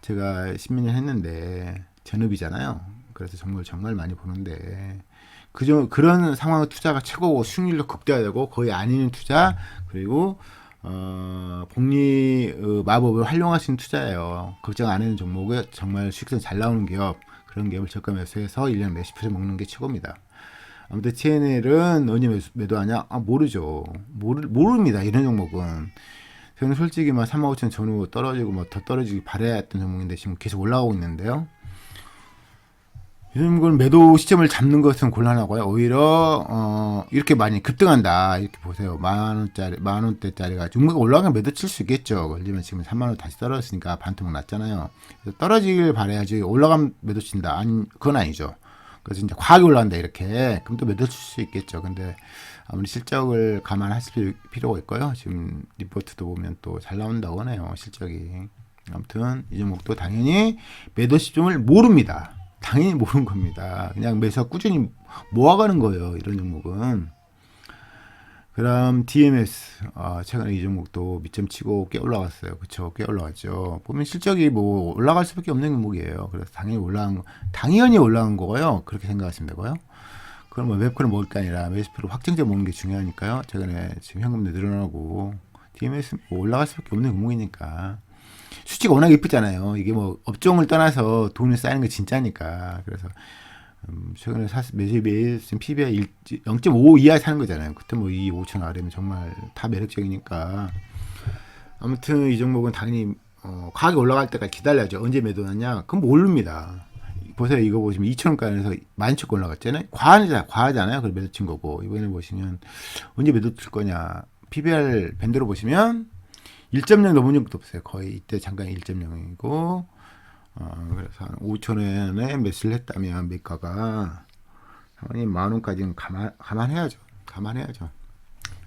제가 10년 했는데 전업이잖아요. 그래서 정말 많이 보는데 그런 상황의 투자가 최고고 수익률도 극대화되고 거의 아닌 투자 그리고 복리 마법을 활용할 수 있는 투자예요. 걱정 안 하는 종목에 정말 수익성 잘 나오는 기업 그런 기업을 저가 매수해서 1년 몇십 % 먹는 게 최고입니다. 아무튼 TNL은 언제 매도하냐? 모르죠. 모릅니다. 이런 종목은. 저는 솔직히 35,000원 전후 떨어지고 더 떨어지기 바라야 했던 종목인데 지금 계속 올라가고 있는데요. 이런 걸 매도 시점을 잡는 것은 곤란하고요. 오히려 이렇게 많이 급등한다. 이렇게 보세요. 10,000원대짜리가 종목이 올라가면 매도 칠 수 있겠죠. 걸리면 지금 3만원 다시 떨어졌으니까 반토막 났잖아요. 떨어지길 바라야지 올라가면 매도 친다. 그건 아니죠. 그래서 이제 과하게 올라간다 이렇게. 그럼 또 매도 칠 수 있겠죠. 근데 아무리 실적을 감안하실 필요가 있고요. 지금 리포트도 보면 또 잘 나온다고 하네요. 실적이. 아무튼 이 종목도 당연히 매도 시점을 모릅니다. 당연히 모르는 겁니다. 그냥 매수가 꾸준히 모아가는 거예요. 이런 종목은. 그다음 DMS 최근에 이 종목도 밑점 치고 꽤 올라갔어요. 그쵸? 꽤 올라갔죠. 보면 실적이 뭐 올라갈 수밖에 없는 종목이에요. 그래서 당연히 올라간 거고요. 그렇게 생각하시면 되고요. 그럼 뭐 웹코를 먹을 게 아니라 매수표를 확정적 먹는 게 중요하니까요. 최근에 지금 현금도 늘어나고 DMS 뭐 올라갈 수밖에 없는 종목이니까 수치가 워낙 예쁘잖아요. 이게 뭐 업종을 떠나서 돈이 쌓이는 게 진짜니까. 그래서 최근에 매일 지금 PBR 0.5 이하 사는 거잖아요. 그때 뭐 이 5천 아래면 정말 다 매력적이니까. 아무튼 이 종목은 당연히 가격이 올라갈 때까지 기다려야죠. 언제 매도하냐? 그건 모릅니다. 보세요. 이거 보시면 2,000원가에서 11,000원 올라갔잖아요. 과하잖아요. 그걸 매도 친 거고. 이번에 보시면 언제 매도 칠 거냐? PBR 밴드로 보시면 1.0 넘은 적도 없어요. 거의 이때 잠깐 1.0이고 그래서 한 5,000원에 매수를 했다면 매가가 당연히 10,000원까지는 감안해야죠.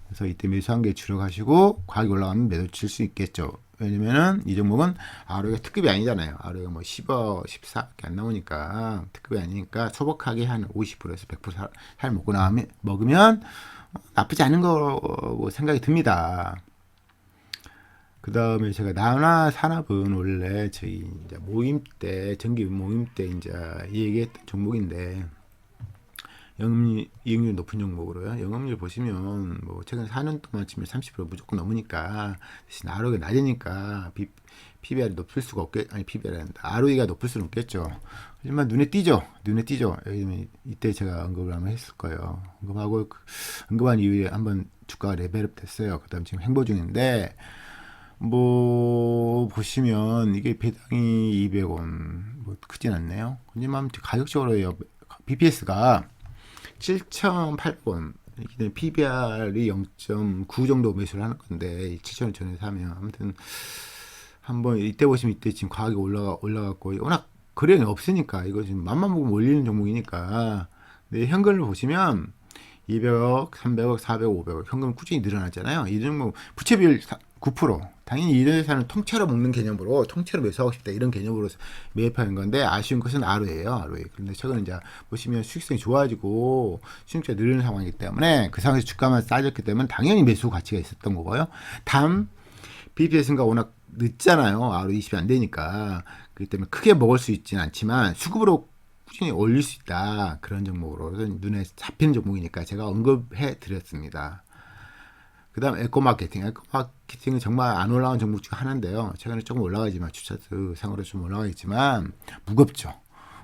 그래서 이때 매수한 게 주력하시고 가격이 올라가면 매도 칠 수 있겠죠. 왜냐면은 이 종목은 ROE가 특급이 아니잖아요. ROE가 뭐 10억, 14밖에 안 나오니까 특급이 아니니까 소박하게 한 50%에서 100% 살 먹으면 나쁘지 않은 거 생각이 듭니다. 그 다음에 제가 나나산업은 원래 저희 이제 정기 모임 때 이제 얘기했던 종목인데 이익률 높은 종목으로요. 영업률 보시면 뭐 최근 4년 동안 치면 30% 무조건 넘으니까 대신 ROE가 낮으니까 PBR이 높을 수가 PBR이 아니다. ROE가 높을 수는 없겠죠. 하지만 눈에 띄죠. 이때 제가 언급을 한번 했을 거예요. 언급한 이후에 한번 주가가 레벨업 됐어요. 그 다음 지금 행보 중인데 뭐 보시면 이게 배당이 200원 뭐 크진 않네요. 하지만 가격적으로 BPS가 7,800원 PBR이 0.9 정도 매수를 하는 건데 7,000원 전에 사면 아무튼 한번 이때 보시면 이때 지금 가격이 올라갔고 워낙 거래량이 없으니까 이거 지금 맘만 먹으면 올리는 종목이니까 근데 현금을 보시면 200억, 300억, 400억, 500억 현금 꾸준히 늘어났잖아요. 이 종목 부채 비율 9%. 당연히 이런 회사는 통째로 먹는 개념으로 통째로 매수하고 싶다 이런 개념으로 매입하는 건데 아쉬운 것은 ROE예요. ROE. 그런데 최근에 이제 보시면 수익성이 좋아지고 수익성이 늘는 상황이기 때문에 그 상황에서 주가만 싸졌기 때문에 당연히 매수 가치가 있었던 거고요. 다음 BPS가 워낙 늦잖아요. ROE 20이 안 되니까. 그렇기 때문에 크게 먹을 수 있지는 않지만 수급으로 꾸준히 올릴 수 있다. 그런 종목으로 눈에 잡히는 종목이니까 제가 언급해 드렸습니다. 그 다음 에코마케팅은 정말 안 올라온 종목 중 하나인데요. 최근에 조금 올라가지만 주차수 상으로 좀 올라가겠지만 무겁죠.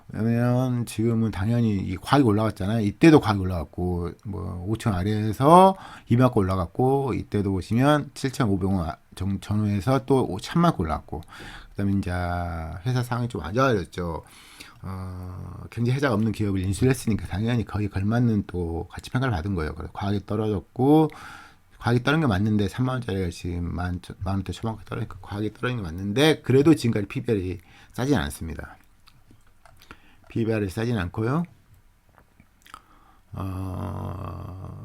왜냐면 지금은 당연히 이 과격이 올라갔잖아요. 이때도 과격이 올라갔고 뭐 5천 아래에서 2만큼 올라갔고 이때도 보시면 7,500원 전후에서 또 1,000만큼 올라갔고 그다음에 이제 회사 상황이 좀 안 좋아졌죠. 경제 해자가 없는 기업을 인수를 했으니까 당연히 거기에 걸맞는 또 가치 평가를 받은 거예요. 그래서 과격이 떨어졌고 과격이 떨어진 게 맞는데 3만원짜리가 지금 만원대 초반까지 떨어지니까 과격이 떨어진 게 맞는데 그래도 지금까지 PBR이 싸진 않습니다. PBR이 싸진 않고요.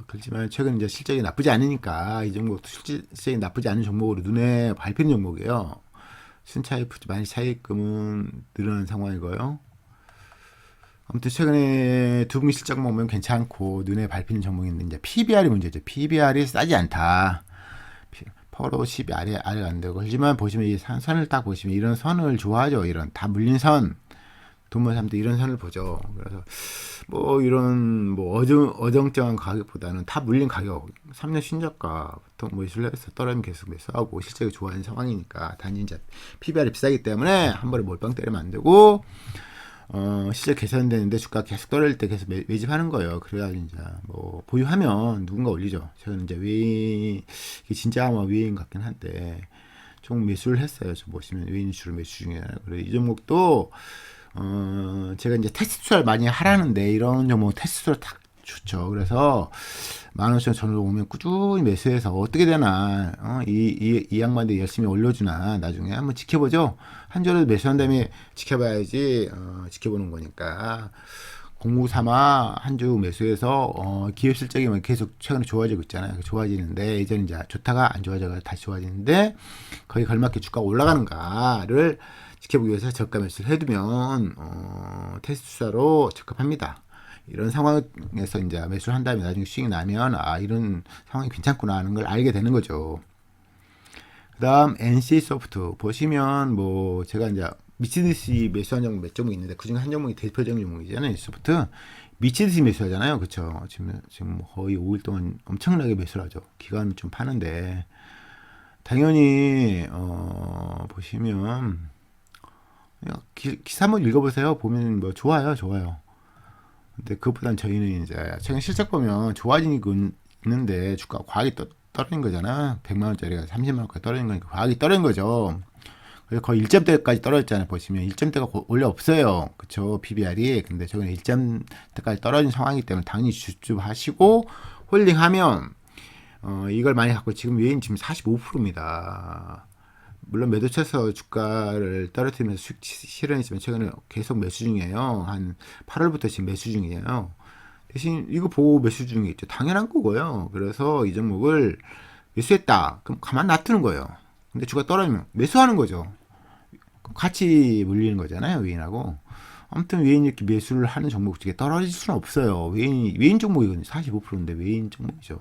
그렇지만 최근 이제 실적이 나쁘지 않으니까 이 종목도 실적이 나쁘지 않은 종목으로 눈에 밟히는 종목이에요. 순차익 많이 차익금은 늘어난 상황이고요. 아무튼 최근에 두 분기 실적 보면 괜찮고 눈에 밟히는 종목인데 이제 PBR이 문제죠. PBR이 싸지 않다. 퍼로 10이 아래 안 되고 하지만 보시면 이 선을 딱 보시면 이런 선을 좋아하죠. 이런 다 물린 선. 돈모 사람도 이런 선을 보죠. 그래서 뭐 이런 뭐 어정쩡한 가격보다는 다 물린 가격 3년 신저가 보통 뭐 매수해서 떨어지면 계속 매수하고 실적이 좋아하는 상황이니까 단지 이제 PBR이 비싸기 때문에 한 번에 몰빵 때리면 안 되고 실적 개선되는데 주가 계속 떨어질 때 계속 매집하는 거예요. 그래야 이제 뭐 보유하면 누군가 올리죠. 저는 이제 외인 이게 진짜 아마 외인 같긴 한데 좀 매수를 했어요. 저 보시면 외인 주로 매수 중이에요. 그래서 이 종목도 제가 이제 테스트 수를 많이 하라는데 이런 종목 테스트 수를 딱 좋죠. 그래서 15,000원 전으로 오면 꾸준히 매수해서 어떻게 되나 이 양반들 열심히 올려주나 나중에 한번 지켜보죠. 한 주라도 매수한 다음에 지켜봐야지 지켜보는 거니까 공부 삼아 한 주 매수해서 기업 실적이 계속 최근에 좋아지고 있잖아요. 좋아지는데 예전에 이제 좋다가 안 좋아져서 다시 좋아지는데 거기 걸맞게 주가가 올라가는가를 지켜보기 위해서 저가 매수를 해두면 테스트 수사로 적합합니다. 이런 상황에서 이제 매수를 한 다음에 나중에 수익이 나면 이런 상황이 괜찮구나 하는 걸 알게 되는 거죠. 그다음 NC소프트 보시면 뭐 제가 이제 미치듯이 매수한 종목 몇 종목 있는데 그중에 한 종목이 대표적인 종목이잖아요. NC소프트 미치듯이 매수하잖아요. 그렇죠? 지금 거의 5일 동안 엄청나게 매수를 하죠. 기간은 좀 파는데 당연히 보시면 기사 한번 읽어보세요. 보면 뭐 좋아요. 근데 그것보단 저희는 이제 최근 실적 보면 좋아지고 있는데 주가 과하게 떨어진 거잖아. 100만 원짜리가 30만 원까지 떨어진 거니까 과하게 떨어진 거죠. 그래서 거의 1점대까지 떨어졌잖아요. 보시면 1점대가 원래 없어요. 그쵸? PBR이. 근데 저는 1점대까지 떨어진 상황이기 때문에 당연히 주춤하시고 홀딩하면 이걸 많이 갖고 지금 외인 지금 45%입니다. 물론 매도 쳐서 주가를 떨어뜨리면서 수익 실현했지만 최근에 계속 매수 중이에요. 한 8월부터 지금 매수 중이에요. 대신 이거 보고 매수 중이겠죠. 당연한 거고요. 그래서 이 종목을 매수했다. 그럼 가만 놔두는 거예요. 근데 주가 떨어지면 매수하는 거죠. 같이 물리는 거잖아요. 외인하고. 아무튼 외인이 이렇게 매수를 하는 종목 중에 떨어질 수는 없어요. 외인 종목이거든요. 45%인데 외인 종목이죠.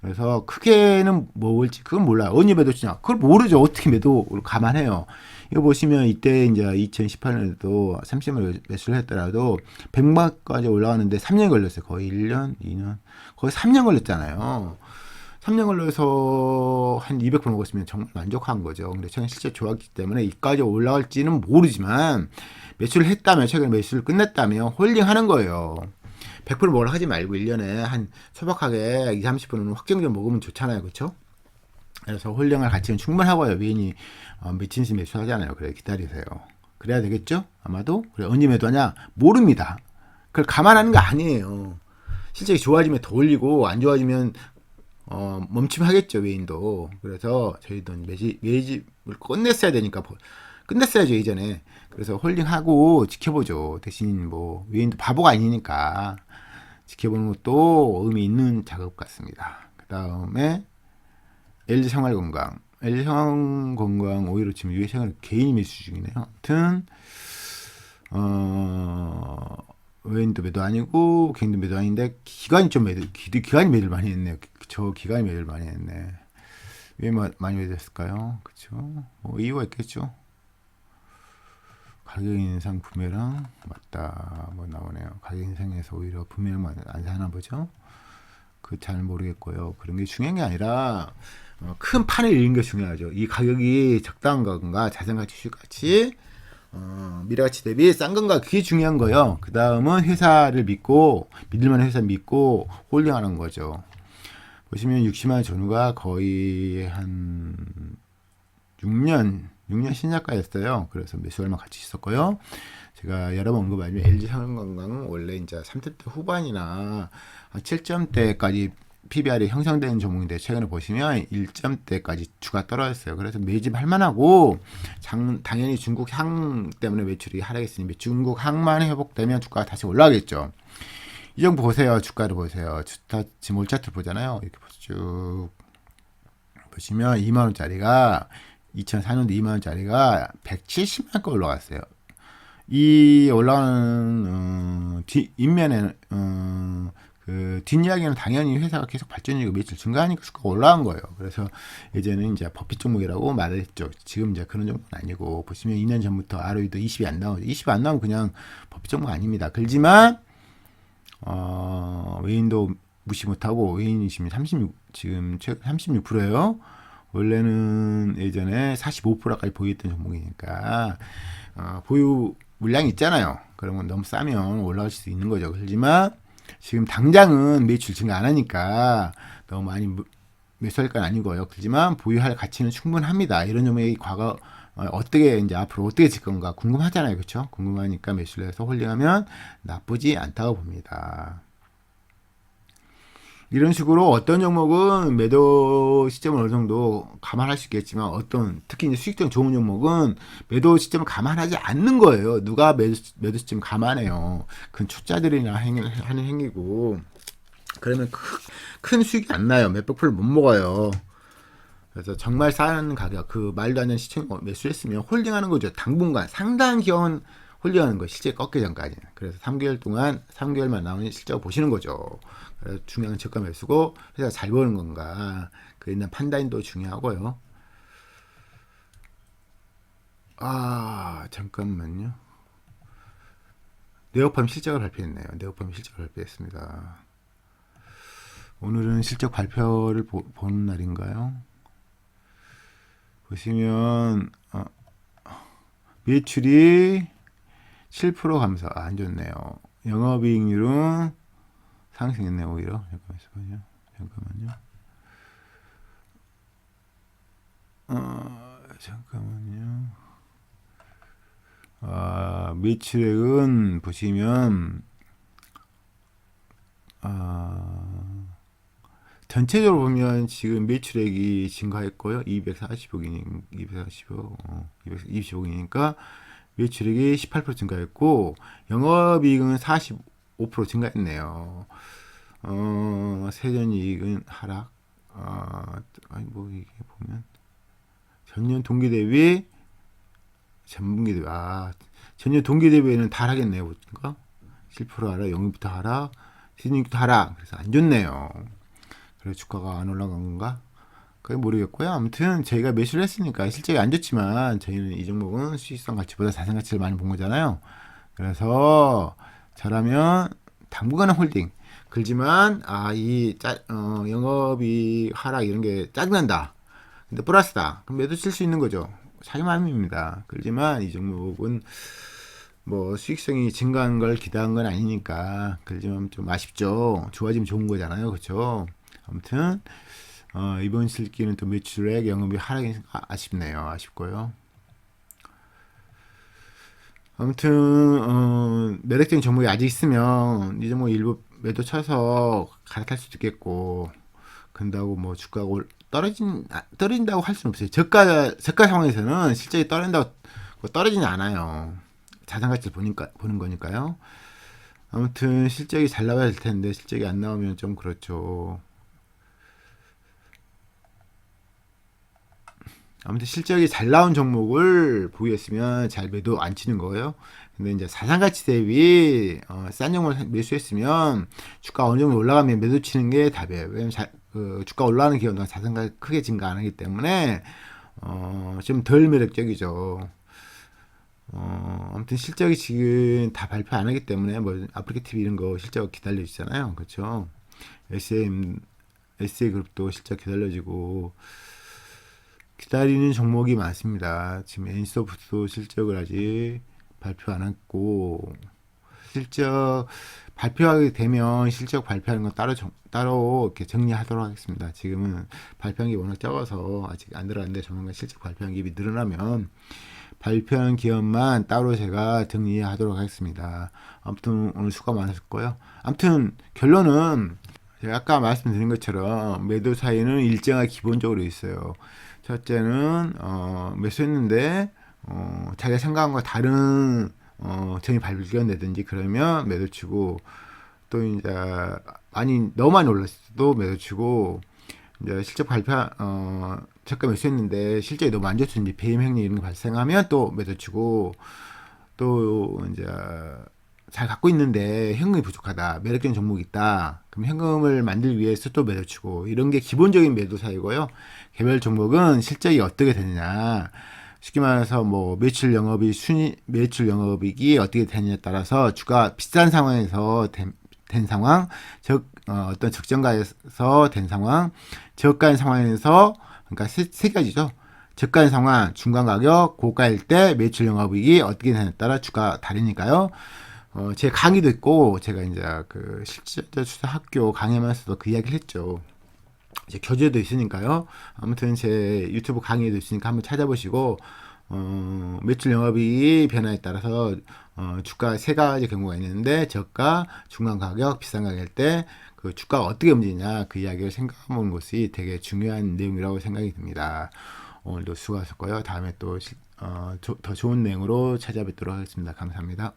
그래서 크게는 뭐 올지 그건 몰라요. 언제 매도 치냐? 그걸 모르죠. 어떻게 매도를 감안해요. 이거 보시면 이때 이제 2018년에도 30만 매수를 했더라도 100만까지 올라가는데 3년 걸렸어요. 거의 1년, 2년, 거의 3년 걸렸잖아요. 3년 걸려서 한 200% 먹었으면 정말 만족한 거죠. 근데 최근 실제 좋았기 때문에 이까지 올라갈지는 모르지만 매수를 했다면 최근에 매수를 끝냈다면 홀딩하는 거예요. 100% 뭘 하지 말고 1년에 한 소박하게 20, 30%는 확정적으로 먹으면 좋잖아요. 그렇죠? 그래서 홀딩할 가치는 충분하고요. 외인이 미친듯이 매수하잖아요. 그래 기다리세요. 그래야 되겠죠? 아마도. 그래 언제 매도하냐? 모릅니다. 그걸 감안하는 거 아니에요. 실제 좋아지면 더 올리고 안 좋아지면 멈춤하겠죠. 외인도. 그래서 저희도 매집을 끝냈어야 되니까 끝냈어야죠. 예전에. 그래서 홀딩하고 지켜보죠. 대신 뭐 외인도 바보가 아니니까 지켜보는 것도 의미 있는 작업 같습니다. 그 다음에 LG생활건강 오히려 지금 유해생활 개인이 매수 중이네요. 아무튼 외인도 매도 아니고 개인도 매도 아닌데 기관이 매도를 많이 했네요. 저 기관이 매도를 많이 했네. 왜 많이 매도했을까요? 그쵸? 뭐 이유가 있겠죠. 가격 인상 부메랑 맞다 뭐 나오네요. 가격 인상에서 오히려 부메랑 안 사나 보죠. 그 잘 모르겠고요. 그런 게 중요한 게 아니라 큰 판을 읽는 게 중요하죠. 이 가격이 적당한 건가 자산가치 주식가치 미래가치 대비 싼 건가 그게 중요한 거예요. 그 다음은 회사를 믿을만한 회사 믿고 홀딩하는 거죠. 보시면 60만 전후가 거의 한 6년 신작가였어요. 그래서 매수 얼마 같이 있었고요. 제가 여러 번 언급하지만 LG생활건강은 원래 이제 3점대 후반이나 7점대까지 PBR이 형성되는 종목인데 최근에 보시면 1점대까지 주가 떨어졌어요. 그래서 매집할 만하고 당연히 중국 향 때문에 매출이 하락했으니 중국 향만 회복되면 주가가 다시 올라가겠죠. 이 정도 보세요. 주가를 보세요. 지금 올 차트 보잖아요. 이렇게 쭉 보시면 2만원짜리가 2004년도 2만원짜리가 170만원까지 올라갔어요. 이 올라가는 인면에는 그 뒷이야기는 당연히 회사가 계속 발전이고 매출 증가하니까 주가가 올라간 거예요. 그래서 예전에는 이제 버핏 종목이라고 말을 했죠. 지금 이제 그런 종목은 아니고 보시면 2년 전부터 ROE도 20이 안 나오죠. 20이 안 나오면 그냥 버핏 종목 아닙니다. 그렇지만 외인도 무시 못하고 외인이 지금 36%예요. 원래는 예전에 45%까지 보유했던 종목이니까 보유 물량이 있잖아요. 그러면 너무 싸면 올라갈 수 있는 거죠. 그렇지만 지금 당장은 매출 증가 안 하니까 너무 많이 매수할 건 아니고요. 그렇지만 보유할 가치는 충분합니다. 이런 종목이 과거 어떻게 이제 앞으로 어떻게 질 건가 궁금하잖아요. 그렇죠? 궁금하니까 매수를 해서 홀딩하면 나쁘지 않다고 봅니다. 이런 식으로 어떤 종목은 매도 시점을 어느 정도 감안할 수 있겠지만 특히 이제 수익성 좋은 종목은 매도 시점을 감안하지 않는 거예요. 누가 매도 시점 감안해요. 그건 초짜들이나 하는 행위고 그러면 큰 수익이 안 나요. 몇백 프로 못 먹어요. 그래서 정말 싼 가격 그 말도 안 되는 시점 매수했으면 홀딩하는 거죠. 당분간 상당한 기간 홀딩하는 거 실제 꺾기 전까지는. 그래서 3개월 동안 3개월만 나오는 실적을 보시는 거죠. 그래서 중요한 저가 매수고 회사가 잘 버는 건가 그에 대한 판단도 중요하고요. 잠깐만요. 네오팜 실적을 발표했네요. 네오팜 실적을 발표했습니다. 오늘은 실적 발표를 보는 날인가요? 보시면 매출이 7% 감소. 안 좋네요. 영업이익률은 상승했네요. 오히려. 잠깐만요. 잠깐만요. 매출액은 보시면 전체적으로 보면 지금 매출액이 증가했고요. 220억이니까 매출액이 18% 증가했고 영업이익은 45% 증가했네요. 세전이익은 하락. 이게 보면 전년 동기 대비 전분기 대비 전년 동기 대비에는 다 하락했네요. 보니까 7% 하락, 영업부터 하락, 시즌부터 하락. 그래서 안 좋네요. 그래서 주가가 안 올라간 건가? 그게 모르겠고요. 아무튼 저희가 매수를 했으니까 실적이 안 좋지만 저희는 이 종목은 수익성 가치보다 자산 가치를 많이 본 거잖아요. 그래서 저라면 당분간은 홀딩. 그렇지만 영업이 하락 이런 게 짜증난다. 근데 플러스다. 그럼 매도 칠 수 있는 거죠. 자기 마음입니다. 그렇지만 이 종목은 뭐 수익성이 증가한 걸 기대한 건 아니니까 그렇지만 좀 아쉽죠. 좋아지면 좋은 거잖아요. 그렇죠? 아무튼 이번 실기는 또 매출액 영업이 하락이 아쉽네요. 아쉽고요. 아무튼 매력적인 종목이 아직 있으면 이 종목 일부 매도 쳐서 갈아탈 수도 있겠고 근다고 뭐 주가가 떨어진다고 할 수는 없어요. 저가 상황에서는 실적이 떨어지지 않아요. 자산 가치를 보는 거니까요. 아무튼 실적이 잘 나와야 될 텐데 실적이 안 나오면 좀 그렇죠. 아무튼 실적이 잘 나온 종목을 보유했으면 잘 매도 안 치는 거예요. 근데 이제 자산 가치 대비 싼 종목을 매수했으면 주가 어느 정도 올라가면 매도 치는 게 답이에요. 왜냐면 주가 올라가는 기간 동안 자산가가 크게 증가 안 하기 때문에 좀 덜 매력적이죠. 아무튼 실적이 지금 다 발표 안 하기 때문에 뭐 아프리카 TV 이런 거 실적 기다려지잖아요. 그렇죠? SA 그룹도 실적 기다려지고 기다리는 종목이 많습니다. 지금 N소프트도 실적을 아직 발표 안 했고 실적 발표하게 되면 실적 발표하는 건 따로 이렇게 정리하도록 하겠습니다. 지금은 발표한 게 워낙 적어서 아직 안 들어갔는데 조만간 실적 발표한 게 늘어나면 발표한 기업만 따로 제가 정리하도록 하겠습니다. 아무튼 오늘 수고 많으셨고요. 아무튼 결론은 제가 아까 말씀드린 것처럼 매도 사이는 일정하게 기본적으로 있어요. 첫째는 매수했는데 자기가 생각한 것 다른 정이 발견되든지 그러면 매도치고 또 이제 너무 많이 올랐을 때도 매도치고 이제 실적 저가 매수했는데 실적이 너무 안 좋든지 배임 행위 이런 게 발생하면 또 매도치고 또 이제 잘 갖고 있는데 현금이 부족하다. 매력적인 종목이 있다. 그럼 현금을 만들기 위해서 또 매도치고 이런 게 기본적인 매도 사이고요. 개별 종목은 실적이 어떻게 되느냐. 쉽게 말해서 뭐 매출 영업이익이 어떻게 되느냐에 따라서 주가 비싼 상황에서 된 상황, 어떤 적정가에서 된 상황, 저가인 상황에서 그러니까 세 가지죠. 저가인 상황, 중간 가격, 고가일 때 매출 영업이익이 어떻게 되느냐에 따라 주가 다르니까요. 제 강의도 있고 제가 이제 그 실질적 투자 학교 강의하면서도 그 이야기를 했죠. 이제 교재도 있으니까요. 아무튼 제 유튜브 강의도 있으니까 한번 찾아보시고 매출 영업이익 변화에 따라서 주가 세 가지 경우가 있는데 저가, 중간 가격, 비싼 가격일 때 그 주가가 어떻게 움직이냐 그 이야기를 생각해보는 것이 되게 중요한 내용이라고 생각이 듭니다. 오늘도 수고하셨고요. 다음에 또 더 좋은 내용으로 찾아뵙도록 하겠습니다. 감사합니다.